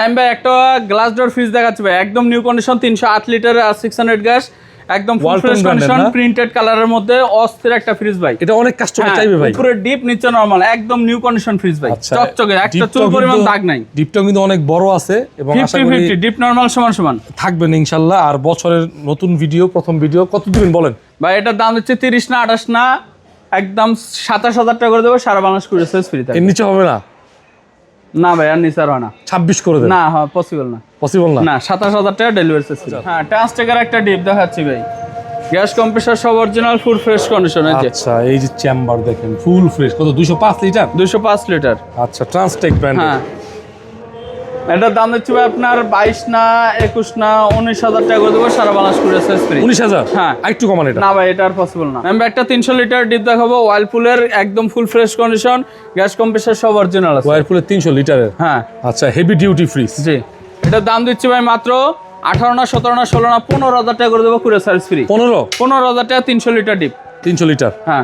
নাইম ভাই একটা glass door fridge দেখাচ্ছি ভাই, একদম নিউ কন্ডিশন, 308 লিটার আর 600 গ্যাস, একদম ফুল ফ্রেশ কন্ডিশন, প্রিন্টেড কালারের মধ্যে অস্থির একটা ফ্রিজ ভাই। এটা অনেক কাস্টমার চাইবে ভাই। উপরে ডিপ, নিচে নরমাল, একদম নিউ কন্ডিশন ফ্রিজ ভাই, চকচকে, একটা চুল পরিমাণ দাগ নাই। ডিপটা কিন্তু অনেক বড় আছে এবং আশা করি 50-50 ডিপ নরমাল সমান সমান থাকবেন ইনশাআল্লাহ। আর বছরের নতুন ভিডিও, প্রথম ভিডিও কত দিবেন বলেন ভাই? এটার দাম হচ্ছে 30 না 28 না, একদম 27,000 টাকা করে দেবো, সারা বাংলাদেশ কুরিয়ার সার্ভিস ফ্রি থাকবে। এর নিচে হবে না? না ভাই, আর নিচে আর হয় না। 26 করে দেন? না, হ্যাঁ পসিবল না, পসিবল না। না 27,000 টাকা ডেলিভারি চার্জ। হ্যাঁ, ট্রান্সটেকার একটা ডিপ দেখাচ্ছি ভাই, গ্যাস কম্প্রেসার সব অরিজিনাল, ফুল ফ্রেশ কন্ডিশন আছে। আচ্ছা, এই যে চেম্বার দেখেন ফুল ফ্রেশ, কত 205 লিটার? 205 লিটার। আচ্ছা, ট্রান্সটেক ব্র্যান্ড। হ্যাঁ, এটার দাম দিচ্ছি ভাই আপনার 22 না 21 না 19,000 টাকা করে দেবো, সারা বাংলাদেশ কুরিয়ার সার্ভিস ফ্রি। 19,000? হ্যাঁ, একটু কমান এটা। না ভাই, এটা আর পসিবল না। আমি একটা 300 লিটার ডিপ দেখাবো, ওয়াইলপুলের, একদম full fresh condition, gas compressor সব অরিজিনাল আছে। ওয়ারপুলের 300 লিটারের? হ্যাঁ। আচ্ছা, হেভি ডিউটি ফ্রিজ। জি, এটার দাম দিচ্ছি ভাই মাত্র 18 না 17 না 16 না 15,000 টাকা করে দেবো, কুরিয়ার সার্ভিস ফ্রি। 15,000 টাকা 300 লিটার ডিপ। 300 লিটার? হ্যাঁ।